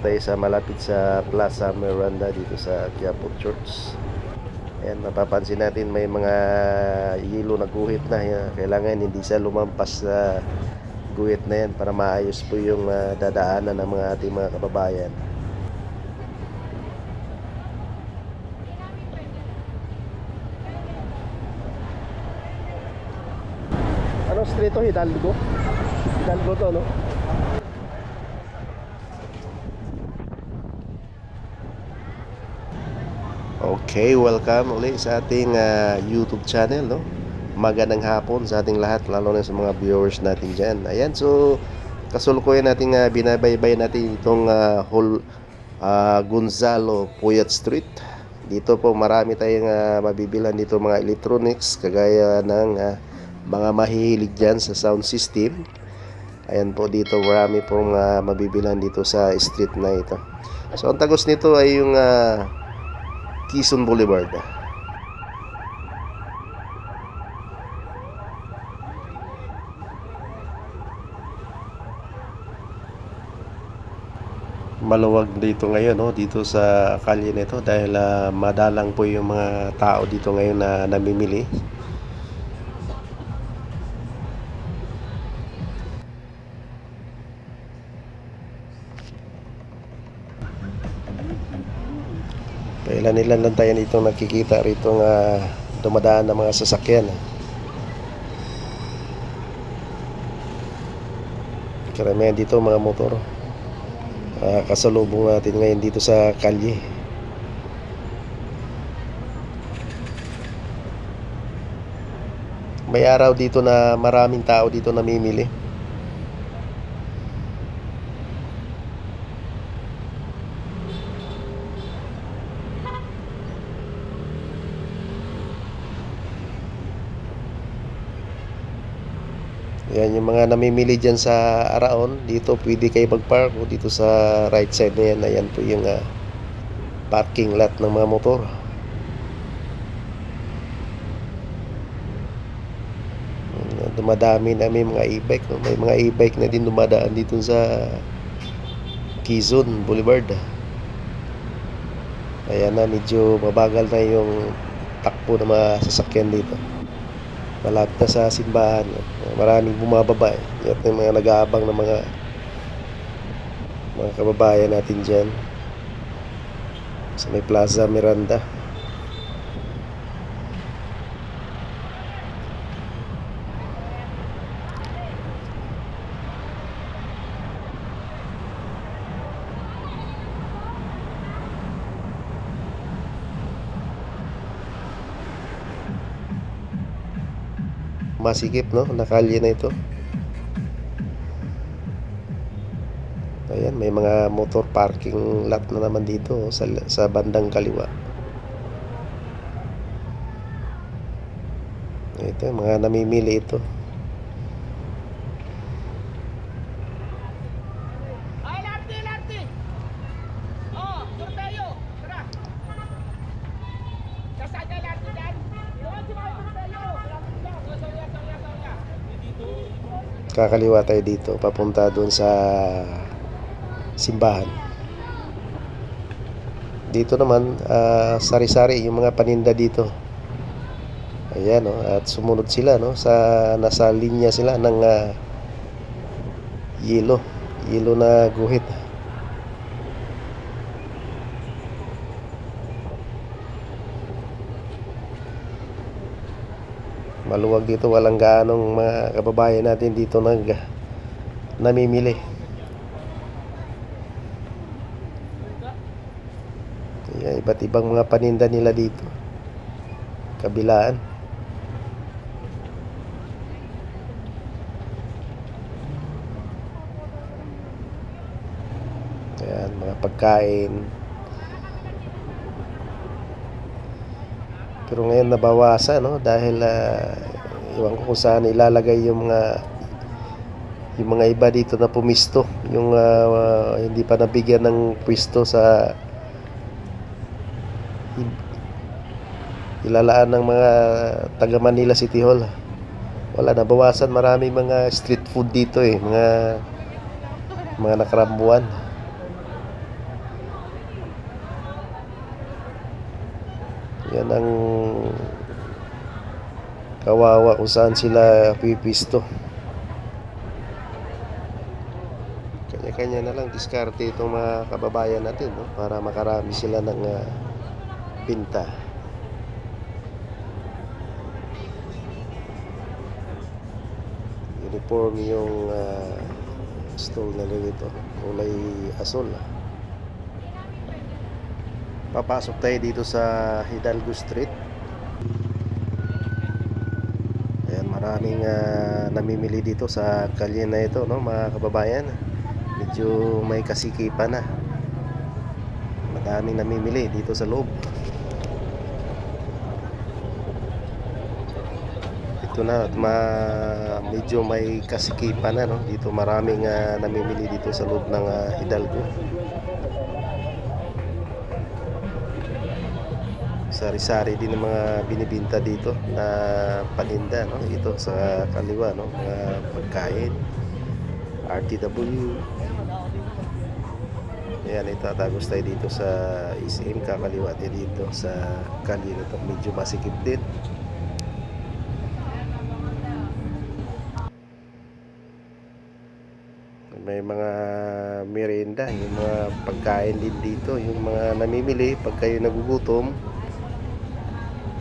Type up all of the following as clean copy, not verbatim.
tayo sa malapit sa Plaza Miranda dito sa Quiapo Church. Ayan, mapapansin natin may mga yelo na guhit na. Kailangan hindi siya lumampas sa guhit na yan para maayos po yung dadaanan ng mga ating mga kababayan. Anong street to? Hidalgo? Hidalgo to, no? Okay, welcome ulit sa ating YouTube channel, no? Magandang hapon sa ating lahat, lalo na sa mga viewers natin dyan. Ayan, so kasulukuyan natin binabaybay natin itong Gonzalo Puyat Street. Dito po marami tayong mabibilan dito mga electronics, kagaya ng mga mahihilig dyan sa sound system. Ayan po, dito marami pong mabibilan dito sa street na ito. So ang tagos nito ay yung Quezon Boulevard. Maluwag dito ngayon, no, dito sa kalye nito dahil madalang po yung mga tao dito ngayon na namimili. Ilan-ilan lang tayo dito nakikita rito nga dumadaan ng mga sasakyan. Karamihan dito mga motor. Kasalubong natin ngayon dito sa kalye. May araw dito na maraming tao dito namimili. Yan yung mga namimili dyan sa Araon. Dito pwede kayo mag-park o dito sa right side na yan. Ayan po yung parking lot ng mga motor. Dumadami na may mga e-bike, no? May mga e-bike na din dumadaan dito sa Quezon Boulevard. Ayan na, medyo mabagal na yung takbo ng mga sasakyan dito. Malapit na sa simbahan, maraming bumababa. At yung mga nag-aabang ng mga kababayan natin dyan sa may Plaza Miranda. Masikip, no, nakalye na ito. Ayan, may mga motor parking lot na naman dito sa bandang kaliwa. Ito, mga namimili ito. Kakaliwa tayo dito papunta doon sa simbahan. Dito naman sari-sari yung mga paninda dito. Ayan, no, at sumunod sila, no, nasa linya sila ng yelo na guhit. Maluwag dito, walang gaanong mga kababayan natin dito namimili. Kaya iba't ibang mga paninda nila dito, kabilaan. Ayan, mga pagkain. Pero ngayon nabawasan, no, dahil iwan ko kung saan ilalagay yung mga iba dito na pumisto, yung hindi pa nabigyan ng pwesto sa ilalaan ng mga taga Manila City Hall. Wala, nabawasan. Marami mga street food dito, mga nakarambuan. Yan ang kawawa kung saan sila pipisto. Kanya-kanya na lang diskarte itong mga kababayan natin, no? Para makarami sila ng binta. Uniform yung stall na dito, kulay asul. Papasok tayo dito sa Hidalgo Street. Ayan, maraming namimili dito sa kalye na ito, no, mga kababayan. Medyo may kasikipan na. Madaming namimili dito sa loob. Ito na, medyo may kasikipan na, no? Dito maraming namimili dito sa loob ng Hidalgo. Sari-sari din ng mga binibinta dito na paninda, no? Ito sa kaliwa, no? Mga pagkain, RTW. Ayan, itatagos tayo dito sa SM, kakaliwa tayo dito sa kalye nito. Medyo masikip din. May mga merienda, yung mga pagkain din dito, yung mga namimili pag kayo nagugutom.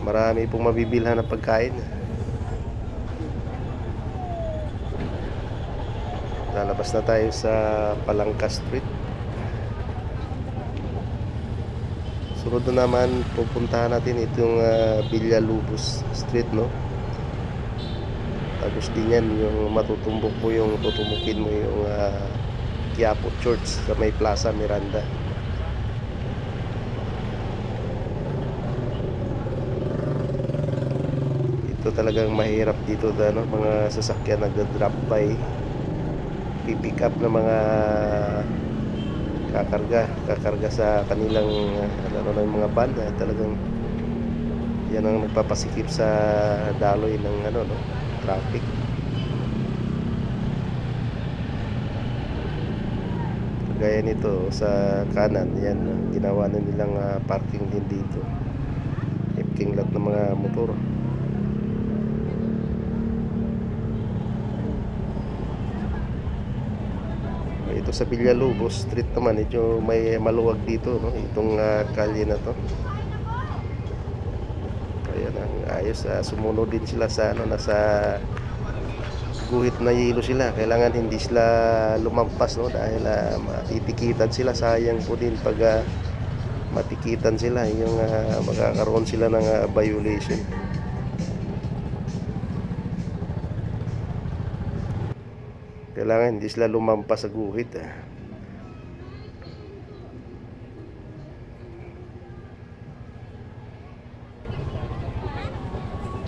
Marami pong mabibilhan ng pagkain. Lalabas na tayo sa Palangka Street. Sunod na naman, pupuntahan natin itong Villalobos Street, no? Tapos din yan, yung matutumbok mo, yung tutumukin mo yung Quiapo Church sa may Plaza Miranda. Ito talagang mahirap dito, no? Mga sasakyan nagda-drop by, pipick up na mga kakarga sa kanilang ng mga van. Talagang yan ang nagpapasikip sa daloy ng no, traffic. Gaya nito sa kanan, yan ginawa na nilang parking din dito, parking lot ng mga motor. Ito sa Villalobos Street naman, medyo may maluwag dito, no? Itong kalye na to. Ayan, ang ayos. Sumunod din sila sa nasa guhit na yelo sila. Kailangan hindi sila lumampas, no? Dahil matitikitan sila. Sayang po din pag matikitan sila, yung magkakaroon sila ng violation. Kailangan hindi sila lumampas sa guhit.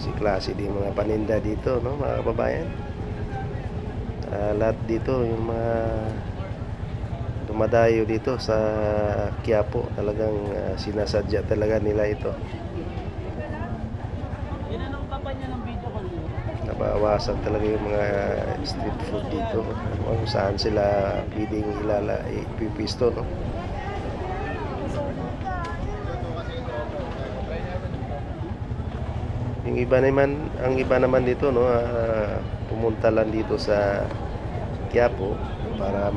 Si klase din mga paninda dito, no, mga kababayan. Lahat dito yung mga dumadayo dito sa Quiapo, talagang sinasadya talaga nila ito. Nabawasan talaga yung mga street food dito, kung saan sila pwedeng ipipisto, no? Yung ang iba naman dito, no, pumunta lang dito sa Quiapo para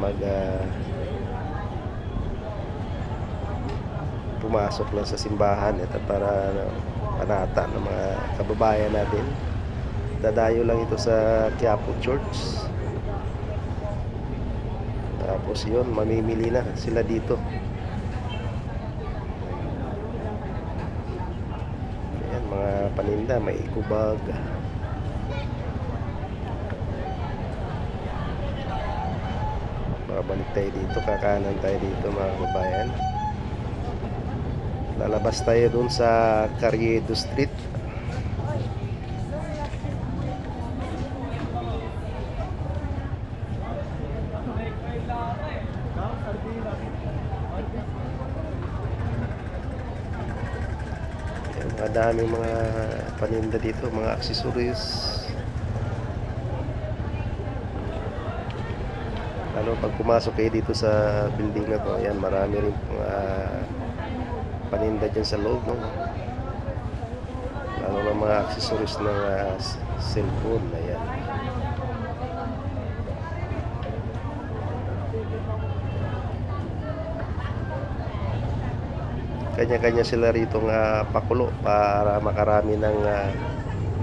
pumasok lang sa simbahan at para panata ng mga kababayan natin. Dadayo lang ito sa Quiapo Church. Tapos yun, mamimili na sila dito. Ayan, mga paninda, may ikubag. Babalik tayo dito, kakanan tayo dito, mga kababayan. Lalabas tayo dun sa Carriedo Street. Madaming mga paninda dito, mga accessories. Pag pumasok kayo dito sa building na to, ayan, marami rin paninda dyan sa loob, no? lalo ng mga accessories ng cellphone. Ayan. Kanya-kanya sila rito pakulo para makarami ng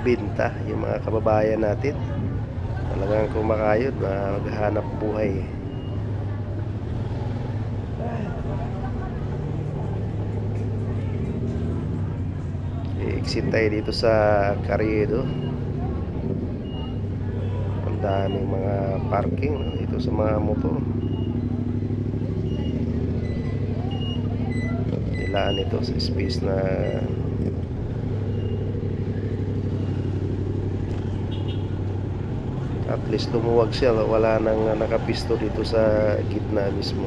binta yung mga kababayan natin. Talagang kumakayod, maghanap buhay. I-exit tayo dito sa Carriedo. Ang daming mga parking dito sa mga motor. Ilaan ito sa space na at least lumuwag siya, wala nang nakapisto dito sa gitna mismo.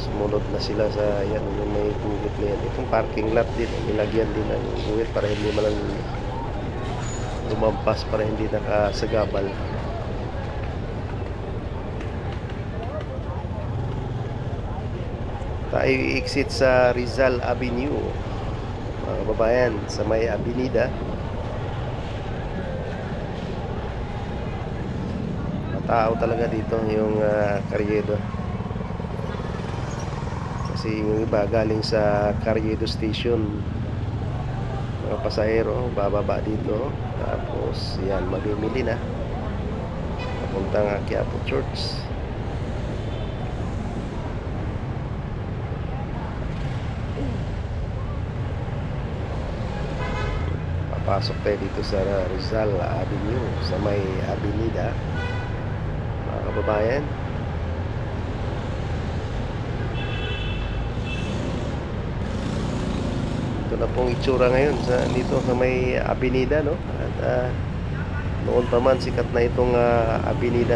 Sumunod na sila sa yan, yung may guhit na yan. Itong parking lot din, nilagyan din ng guhit para hindi malang lumampas, para hindi nakasagabal. Tayo i-exit sa Rizal Avenue, mga kababayan, sa may Avenida. Matao talaga dito yung Carriedo, kasi yung iba galing sa Carriedo Station, mga pasahero bababa dito, tapos yan, mamimili na papuntang Quiapo Church. Papasok tayo dito sa Rizal Avenue, sa may Avenida, mga kababayan. Ito na pong itsura ngayon dito sa may Avenida, no? At noon pa man sikat na itong Avenida.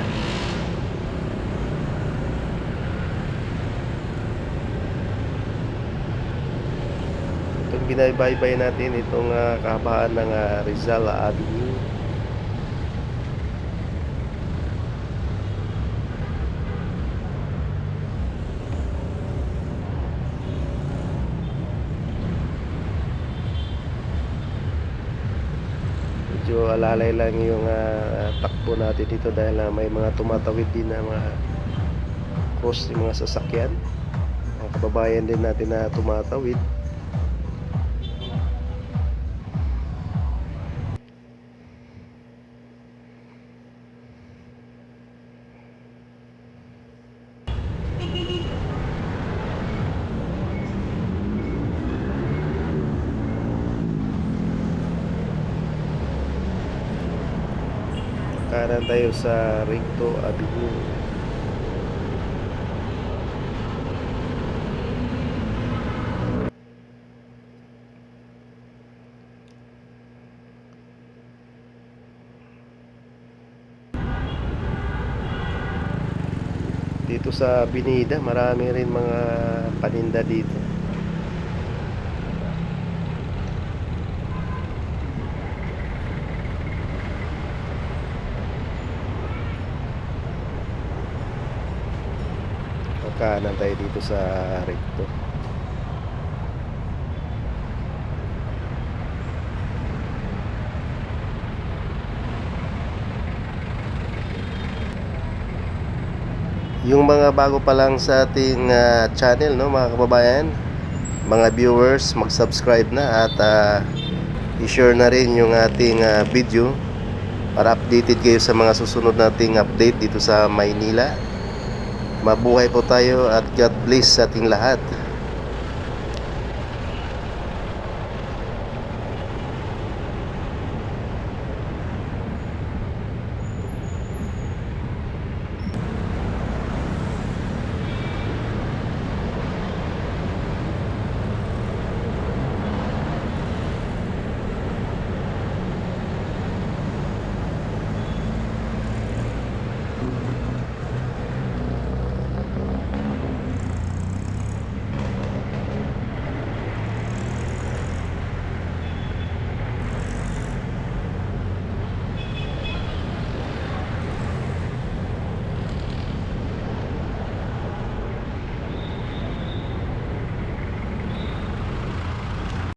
Itong binabaybay natin, itong kahabaan ng Rizal Avenue. Medyo alalay lang yung takbo natin dito dahil may mga tumatawid din na mga cross, yung mga sasakyan, mga kababayan din natin na tumatawid. Kanan tayo sa Recto Avenue. Dito sa Avenida, marami rin mga paninda dito. Kanan tayo dito sa Recto. Yung mga bago pa lang sa ating channel, no, mga kababayan, mga viewers, mag-subscribe na at i-share na rin yung ating video para updated kayo sa mga susunod nating update dito sa Maynila. Mabuhay po tayo at God bless sa ating lahat.